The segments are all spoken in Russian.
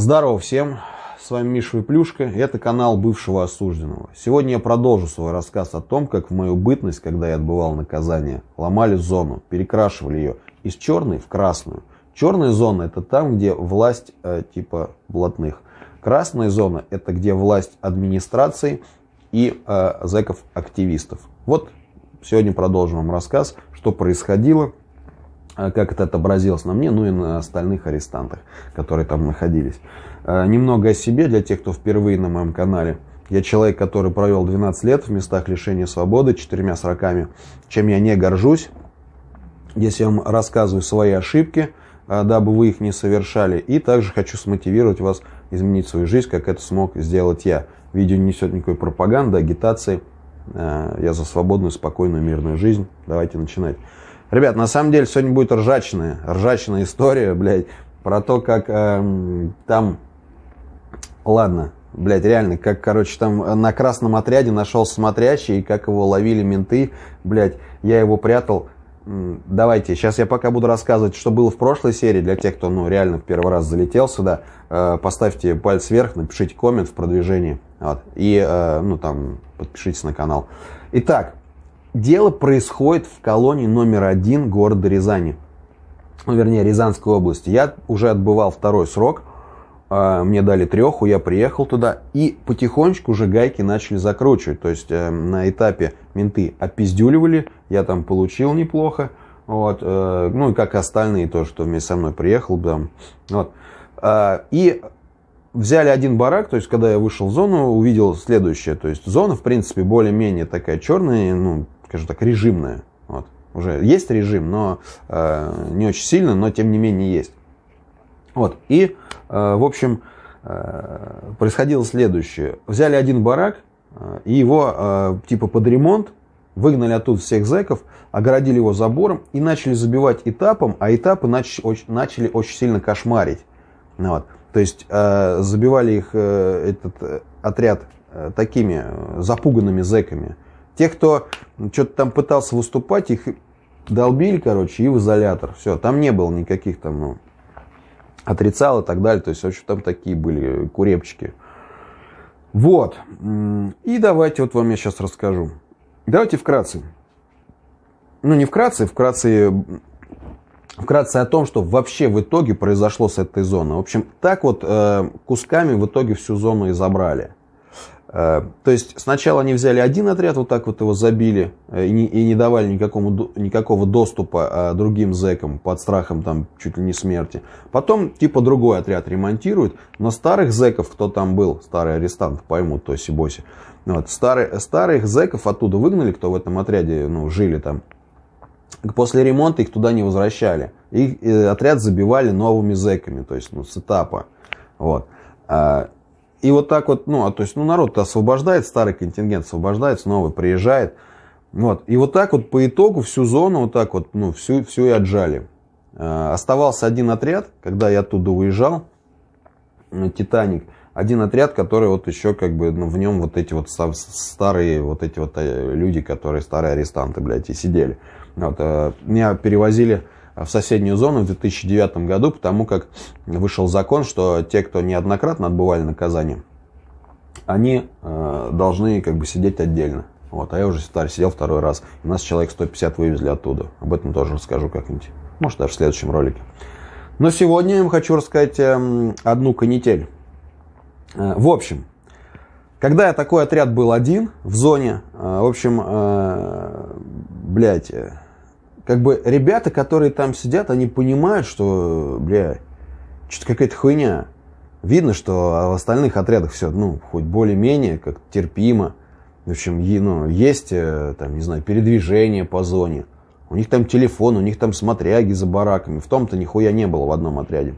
Здорово всем, с вами Миша Выплюшка, и это канал бывшего осужденного. Сегодня я продолжу свой рассказ о том, как в мою бытность, когда я отбывал наказание, ломали зону, перекрашивали ее из черной в красную. Черная зона — это там, где власть типа блатных. Красная зона — это где власть администрации и зэков-активистов. Вот сегодня продолжим вам рассказ, что происходило, как это отобразилось на мне, ну и на остальных арестантах, которые там находились. Немного о себе для тех, кто впервые на моем канале. Я человек, который провел 12 лет в местах лишения свободы, 4 сроками, чем я не горжусь. Здесь я вам рассказываю свои ошибки, дабы вы их не совершали. И также хочу смотивировать вас изменить свою жизнь, как это смог сделать я. Видео не несет никакой пропаганды, агитации. Я за свободную, спокойную, мирную жизнь. Давайте начинать. Ребят, на самом деле сегодня будет ржачная история, блядь, про то, как там, ладно, блядь, реально, как, короче, там на красном отряде нашел смотрящий, и как его ловили менты, блядь, я его прятал. Давайте, сейчас я пока буду рассказывать, что было в прошлой серии, для тех, кто, ну, реально в первый раз залетел сюда, поставьте палец вверх, напишите коммент в продвижении, вот, и, ну, там, подпишитесь на канал. Итак. Дело происходит в колонии номер 1 города Рязани. Ну, вернее, Рязанской области. Я уже отбывал второй срок. Мне дали 3, я приехал туда. И потихонечку уже гайки начали закручивать. То есть на этапе менты опиздюливали. Я там получил неплохо. Вот. Ну и как и остальные тоже, кто вместе со мной приехал. Там. Вот. И взяли один барак. То есть когда я вышел в зону, увидел следующее. То есть зона, в принципе, более-менее такая черная, ну, скажем так, режимная. Вот. Уже есть режим, но не очень сильно, но тем не менее есть. Вот. И, в общем, происходило следующее. Взяли один барак, и его типа под ремонт, выгнали оттуда всех зэков, огородили его забором и начали забивать этапом, а этапы начали очень сильно кошмарить. Вот. То есть забивали их, этот отряд, такими запуганными зэками. Те, кто что-то там пытался выступать, их долбили, короче, и в изолятор. Все, там не было никаких там, ну, отрицал и так далее. То есть, в общем, там такие были курепчики. Вот. И давайте вот вам я сейчас расскажу. Давайте вкратце. Ну, не вкратце, вкратце о том, что вообще в итоге произошло с этой зоной. В общем, так вот кусками в итоге всю зону и забрали. То есть сначала они взяли один отряд, вот так вот его забили и не давали никакого доступа другим зэкам под страхом там чуть ли не смерти. Потом типа другой отряд ремонтируют, но старых зэков, кто там был, старые арестанты поймут, тоси-боси, вот, старых зэков оттуда выгнали, кто в этом отряде, ну, жили там. После ремонта их туда не возвращали. Их отряд забивали новыми зэками, то есть, ну, с этапа. Вот. И вот так вот, ну, то есть, ну, народ-то освобождает, старый контингент освобождается, новый приезжает. Вот. И вот так вот по итогу всю зону вот так вот, ну, всю и отжали. Оставался один отряд, когда я оттуда уезжал, Титаник. Один отряд, который вот еще как бы, ну, в нем вот эти вот старые вот эти вот люди, которые старые арестанты, блядь, и сидели. Вот. Меня перевозили в соседнюю зону в 2009 году, потому как вышел закон, что те, кто неоднократно отбывали наказание, они должны как бы сидеть отдельно. Вот. А я уже сидел второй раз. И нас человек 150 вывезли оттуда. Об этом тоже расскажу как-нибудь. Может, даже в следующем ролике. Но сегодня я вам хочу рассказать одну канитель. В общем, когда я такой отряд был один в зоне, в общем, блядь, как бы ребята, которые там сидят, они понимают, что, блядь, что-то какая-то хуйня. Видно, что в остальных отрядах все, ну, хоть более-менее, как терпимо. В общем, ну, есть, там, не знаю, передвижение по зоне. У них там телефон, у них там смотряги за бараками. В том-то нихуя не было в одном отряде.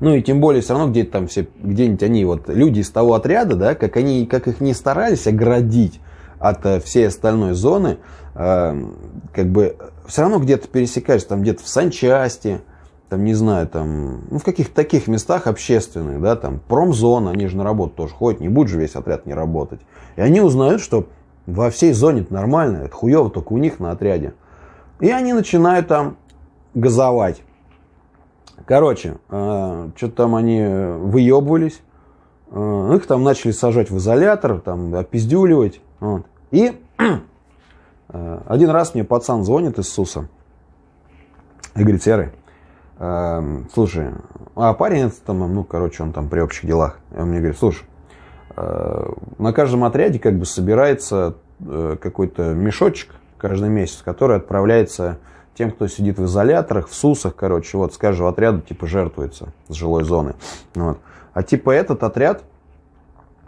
Ну и тем более все равно где-то там все, где-нибудь они, вот люди из того отряда, да, как их не старались оградить от всей остальной зоны, как бы все равно где-то пересекаешься, там где-то в санчасти, там, не знаю, там, ну, в каких-то таких местах общественных, да, там, промзона, они же на работу тоже ходят, не будет же весь отряд не работать. И они узнают, что во всей зоне это нормально, это хуево только у них на отряде. И они начинают там газовать. Короче, что-то там они выебывались. Их там начали сажать в изолятор, там, опиздюливать. Вот. И один раз мне пацан звонит из СУСа и говорит: Серый, слушай, парень там, ну, короче, он там при общих делах. И он мне говорит: слушай, на каждом отряде как бы собирается какой-то мешочек каждый месяц, который отправляется тем, кто сидит в изоляторах, в СУСах, короче, вот с каждого отряда типа жертвуется с жилой зоны. Вот. А типа этот отряд,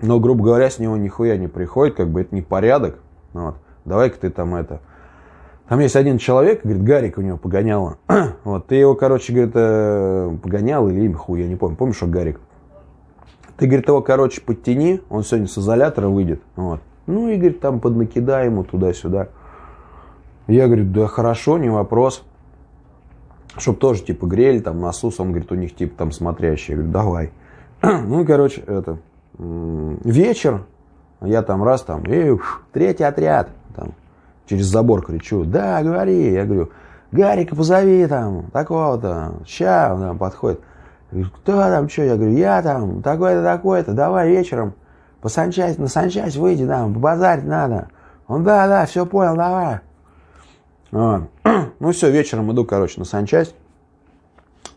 ну, грубо говоря, с него нихуя не приходит, как бы это не порядок. Вот. Давай-ка ты там это... Там есть один человек, говорит, Гарик у него погоняло. Вот, ты его, короче, говорит, погонял или имя хуй, я не помню. Помнишь, что Гарик? Ты, говорит, его, короче, подтяни, он сегодня с изолятора выйдет. Вот. Ну, и, говорит, там поднакидай ему туда-сюда. Я говорю: да хорошо, не вопрос. Чтоб тоже, типа, грели там на СУС, он говорит, у них, типа, там смотрящие. Я говорю: давай. Ну, и, короче, это... Вечер, я там раз, там, третий отряд, там, через забор кричу: да, говори. Я говорю: Гарика позови там, такого-то, ща, он там подходит. Я говорю: кто там, что? Я говорю: я там, такой-то, такой-то, давай вечером на санчасть выйди, там, побазарить надо. Он: да, все понял, давай. Вот. Ну все, вечером иду, короче, на санчасть,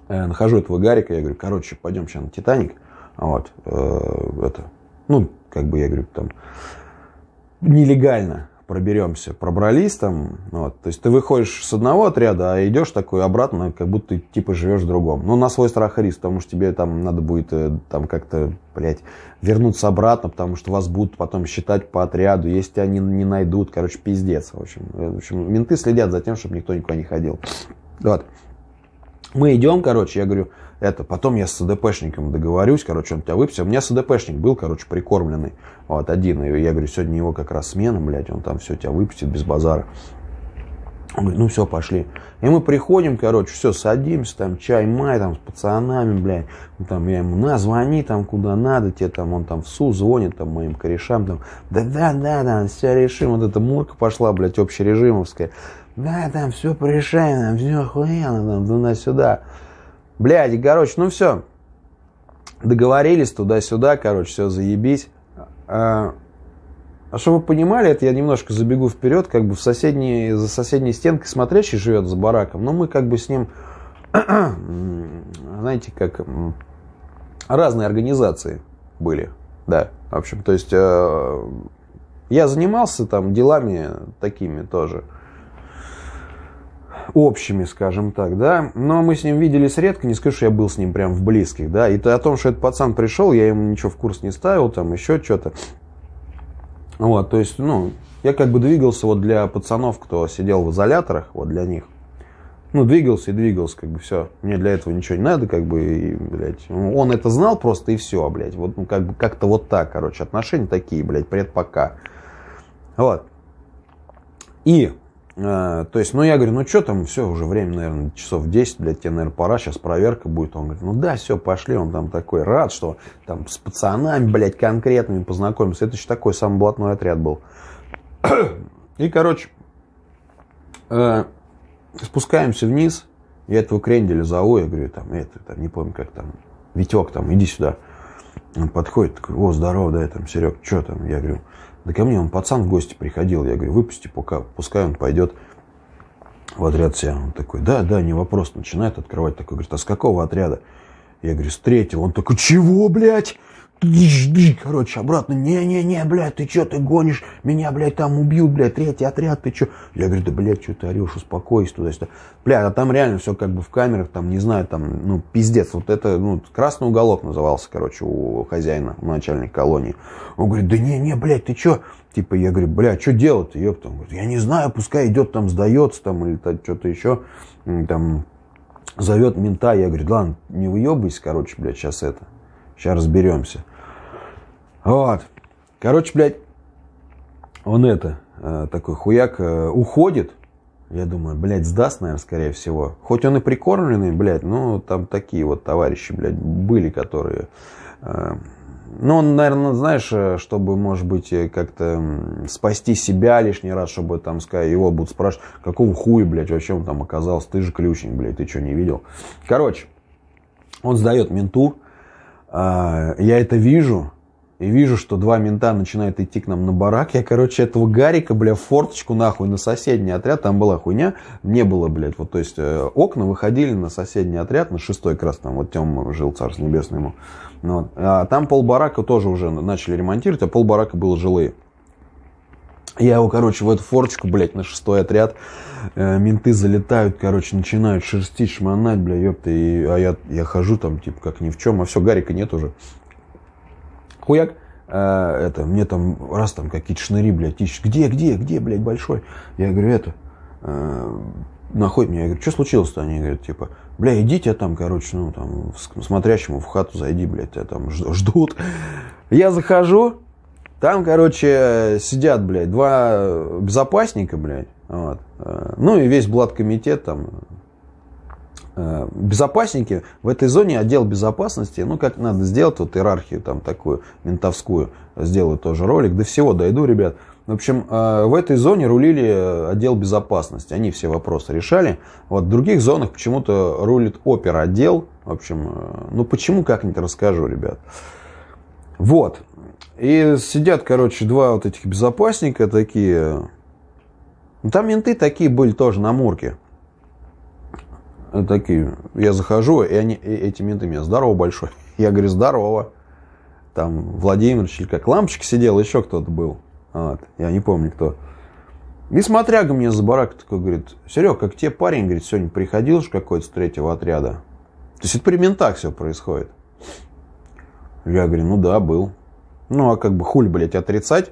нахожу этого Гарика, я говорю: короче, пойдем сейчас на Титаник. Вот, это, ну, как бы, я говорю, там, нелегально проберемся, пробрались там, вот, то есть ты выходишь с одного отряда, а идешь такой обратно, как будто ты, типа, живешь в другом. Ну, на свой страх и риск, потому что тебе там надо будет, там, как-то, блядь, вернуться обратно, потому что вас будут потом считать по отряду, если тебя не найдут, короче, пиздец, в общем, менты следят за тем, чтобы никто никуда не ходил. Вот. Мы идем, короче, я говорю, потом я с СДПшником договорюсь, короче, он тебя выпустит. У меня СДПшник был, короче, прикормленный, вот, один. И я говорю: сегодня его как раз смена, блядь, он там все тебя выпустит без базара. Он говорит: ну все, пошли. И мы приходим, короче, все, садимся, там, чай-май, там, с пацанами, блядь. Там, я ему: звони там, куда надо, тебе там, он там в СУ звонит, там, моим корешам, там, да, все решим. Вот эта мурка пошла, блядь, общережимовская. Да, там, все порешаем, там, все охуенно, там, туда-сюда. Блядь, и, короче, ну все. Договорились туда-сюда, короче, все, заебись. А чтобы вы понимали, это я немножко забегу вперед, как бы за соседней стенкой смотрящий живет за бараком, но мы как бы с ним, знаете, как разные организации были, да, в общем, то есть я занимался там делами такими тоже, общими, скажем так, да, но мы с ним виделись редко, не скажу, что я был с ним прям в близких, да, и о том, что этот пацан пришел, я ему ничего в курс не ставил, там, еще что-то, вот, то есть, ну, я как бы двигался вот для пацанов, кто сидел в изоляторах, вот для них, ну, двигался, как бы, все, мне для этого ничего не надо, как бы, и, блядь, он это знал просто, и все, блядь, вот, ну, как бы, как-то вот так, короче, отношения такие, блядь, пока, вот, и... То есть, ну, я говорю: ну, что там, все, уже время, наверное, часов 10, блядь, тебе, наверное, пора, сейчас проверка будет. Он говорит: ну, да, все, пошли. Он там такой рад, что там с пацанами, блядь, конкретными познакомился. Это еще такой самый блатной отряд был. И, короче, спускаемся вниз, я этого кренделя зову, я говорю, там, не помню, как там, Витек, там, иди сюда. Он подходит, такой: о, здорово, да, там, Серег, что там? Я говорю: да ко мне он пацан в гости приходил. Я говорю: выпусти пока, пускай он пойдет в отряд себя. Он такой: да, не вопрос. Начинает открывать, такой, говорит: а с какого отряда? Я говорю: с 3-го. Он такой: чего, блядь? Короче, обратно: не, блядь, ты что, ты гонишь? Меня, блядь, там убьют, блядь, 3-й отряд, ты что? Я говорю: да, блядь, что ты орешь, успокойся, туда-сюда. Блядь, а там реально все как бы в камерах, там, не знаю, там, ну, пиздец. Вот это, ну, красный уголок назывался, короче, у хозяина, у начальника колонии. Он говорит: да не, блядь, ты что? Типа, я говорю: блядь, что делать-то, ёпта? Он говорит: я не знаю, пускай идет там, сдается там, или что-то еще, там, зовет мента. Я говорю: ладно, не выебайся, короче, блядь, сейчас разберемся. Вот. Короче, блядь, он такой хуяк уходит. Я думаю, блядь, сдаст, наверное, скорее всего. Хоть он и прикормленный, блядь, но там такие вот товарищи, блядь, были, которые... Ну, он, наверное, знаешь, чтобы, может быть, как-то спасти себя лишний раз, чтобы там сказать, его будут спрашивать: какого хуя, блядь, вообще он там оказался? Ты же ключник, блядь, ты что, не видел? Короче, Он сдает менту, я это вижу, и вижу, что два мента начинают идти к нам на барак. Я, короче, этого Гарика, бля, в форточку нахуй на соседний отряд. Там была хуйня, не было, блядь, вот, то есть, окна выходили на соседний отряд, на 6-й как раз там, вот Тёма жил, царство небесное ему. Вот. А там полбарака тоже уже начали ремонтировать, а полбарака было жилые. Я его, короче, в эту форточку, блядь, на 6-й отряд, менты залетают, короче, начинают шерстить, шмонать, бля, ёпта, я хожу там, типа, как ни в чем, а все, Гарика нет уже. Хуяк, мне там, раз там какие-то шныри, блядь, ищут, где, блядь, большой? Я говорю, находит меня, я говорю, что случилось-то? Они говорят, типа, бля, идите там, короче, ну, там, смотрящему в хату зайди, блядь, тебя там ждут. Я захожу, там, короче, сидят, блядь, два безопасника, блядь, вот. Ну и весь блаткомитет там. Безопасники в этой зоне, отдел безопасности, ну как надо сделать вот иерархию там такую ментовскую, сделаю тоже ролик, до всего дойду, ребят. В общем, в этой зоне рулили отдел безопасности, они все вопросы решали. Вот в других зонах почему-то рулит оперотдел, в общем, ну почему, как-нибудь расскажу, ребят. Вот, и сидят, короче, два вот этих безопасника такие, ну, там менты такие были тоже на Мурке. Такие, я захожу, и эти менты меня, здорово большой. Я говорю, здорово. Там Владимирович или как, Лампочка сидел, еще кто-то был. Вот, я не помню кто. И смотряга мне за барак такой говорит, Серег, как тебе парень, говорит, сегодня приходил же какой-то с 3-го отряда. То есть это при ментах все происходит. Я говорю, ну да, был. Ну а как бы хули, блядь, отрицать?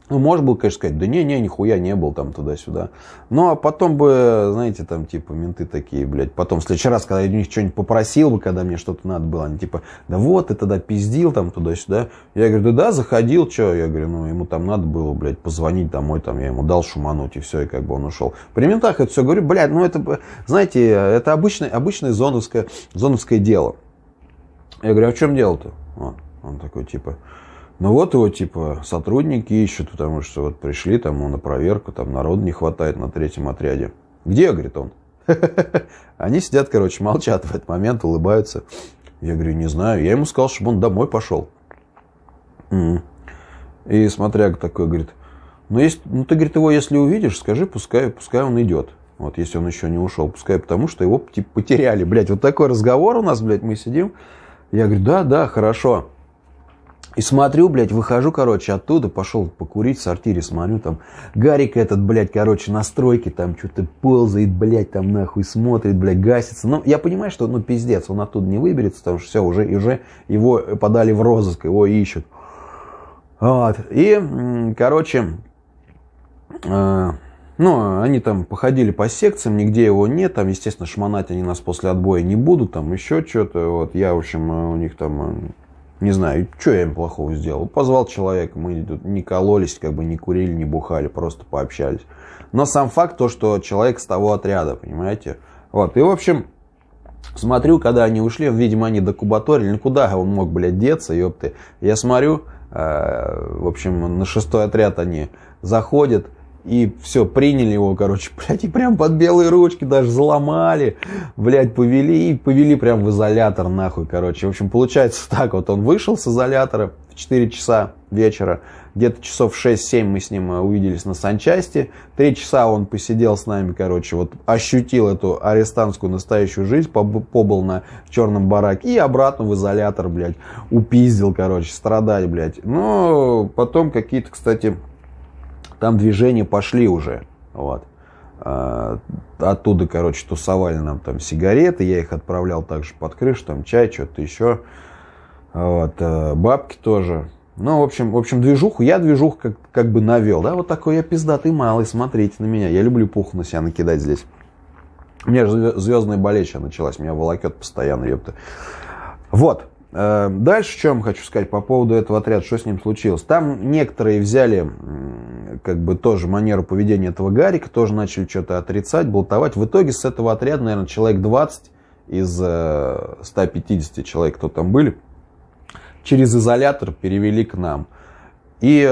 Ну, можно было, конечно, сказать, да не, нихуя не был там туда-сюда. Ну, а потом бы, знаете, там, типа, менты такие, блядь, потом, в следующий раз, когда я у них что-нибудь попросил бы, когда мне что-то надо было, они типа, да вот, ты тогда пиздил там туда-сюда. Я говорю, да, заходил, что? Я говорю, ну, ему там надо было, блядь, позвонить домой, там, я ему дал шумануть, и все, и как бы он ушел. При ментах это все говорю, блядь, ну, это, знаете, это обычное зоновское дело. Я говорю, а в чем дело-то? Вот, он такой, типа... Ну вот его, типа, сотрудники ищут, потому что вот пришли там на проверку, там народу не хватает на 3-м отряде. Где, говорит он? Они сидят, короче, молчат в этот момент, улыбаются. Я говорю, не знаю. Я ему сказал, чтобы он домой пошел. И смотряга такой, говорит, ну ты, говорит, его если увидишь, скажи, пускай он идет. Вот, если он еще не ушел, пускай, потому что его, типа, потеряли. Блядь, вот такой разговор у нас, блядь, мы сидим. Я говорю, да, хорошо. И смотрю, блядь, выхожу, короче, оттуда, пошел покурить в сортире, смотрю, там, Гарик этот, блядь, короче, на стройке, там, что-то ползает, блядь, там, нахуй, смотрит, блядь, гасится. Ну, я понимаю, что, ну, пиздец, он оттуда не выберется, потому что все, уже его подали в розыск, его ищут. Вот, и, короче, ну, они там походили по секциям, нигде его нет, там, естественно, шмонать они нас после отбоя не будут, там, еще что-то, вот, я, в общем, у них там... Не знаю, что я им плохого сделал. Позвал человека, мы тут не кололись, как бы не курили, не бухали, просто пообщались. Но сам факт то, что человек с того отряда, понимаете. Вот, и в общем, смотрю, когда они ушли, видимо, они докубаторили. Ну куда он мог, блядь, деться, ёпты. Я смотрю, в общем, на 6-й отряд они заходят. И все, приняли его, короче, блядь, и прям под белые ручки даже заломали, блядь, повели прям в изолятор, нахуй, короче. В общем, получается так, вот он вышел с изолятора в 4 часа вечера, где-то часов 6-7 мы с ним увиделись на санчасти, 3 часа он посидел с нами, короче, вот ощутил эту арестантскую настоящую жизнь, побыл на черном бараке и обратно в изолятор, блядь, упиздил, короче, страдать, блядь. Но потом какие-то, кстати... Там движения пошли уже, вот. Оттуда, короче, тусовали нам там сигареты, я их отправлял также под крышу, там чай, что-то еще, вот. Бабки тоже. Ну, в общем, движуху как бы навел, да, вот такой я пиздатый малый, смотрите на меня, я люблю пуху на себя накидать здесь. У меня же звездная болезнь началась, меня волокет постоянно, ёпта. Вот. Дальше, что я вам хочу сказать по поводу этого отряда, что с ним случилось. Там некоторые взяли, как бы, тоже манеру поведения этого Гарика, тоже начали что-то отрицать, болтовать. В итоге с этого отряда, наверное, человек 20 из 150 человек, кто там были, через изолятор перевели к нам. И,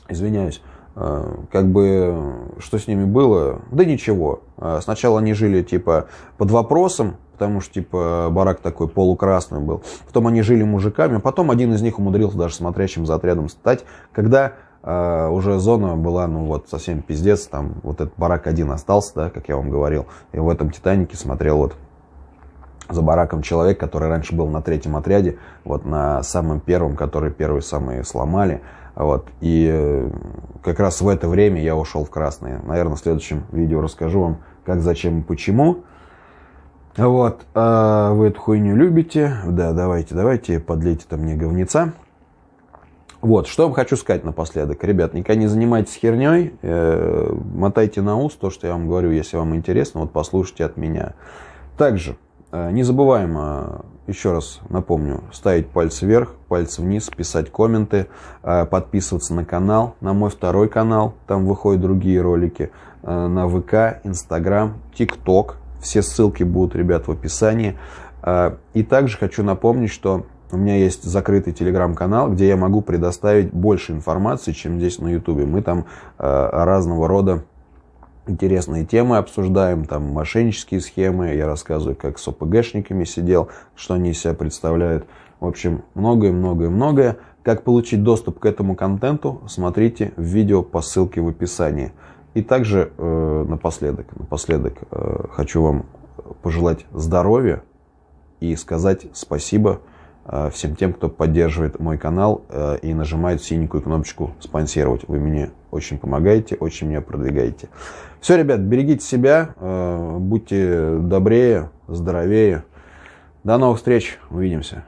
извиняюсь, как бы, что с ними было? Да ничего. Сначала они жили, типа, под вопросом, потому что, типа, барак такой полукрасный был. Потом они жили мужиками, а потом один из них умудрился даже смотрящим за отрядом стать, когда уже зона была, ну вот, совсем пиздец, там вот этот барак один остался, да, как я вам говорил, и в этом «Титанике» смотрел вот за бараком человек, который раньше был на 3-м отряде, вот на самом первом, который первые самые сломали, вот, и как раз в это время я ушел в красные. Наверное, в следующем видео расскажу вам, как, зачем и почему. Вот, вы эту хуйню любите, да, давайте, подлейте-то мне говнеца. Вот, что вам хочу сказать напоследок. Ребят, никогда не занимайтесь херней, мотайте на ус то, что я вам говорю, если вам интересно, вот послушайте от меня. Также не забываем, еще раз напомню, ставить пальцы вверх, пальцы вниз, писать комменты, подписываться на канал, на мой второй канал, там выходят другие ролики, на ВК, Инстаграм, ТикТок, все ссылки будут, ребят, в описании. И также хочу напомнить, что у меня есть закрытый телеграм-канал, где я могу предоставить больше информации, чем здесь на ютубе. Мы там разного рода интересные темы обсуждаем, там мошеннические схемы, я рассказываю, как с ОПГшниками сидел, что они из себя представляют. В общем, многое. Как получить доступ к этому контенту, смотрите в видео по ссылке в описании. И также напоследок хочу вам пожелать здоровья и сказать спасибо всем тем, кто поддерживает мой канал и нажимает синенькую кнопочку «Спонсировать». Вы мне очень помогаете, очень меня продвигаете. Все, ребят, берегите себя, будьте добрее, здоровее. До новых встреч, увидимся.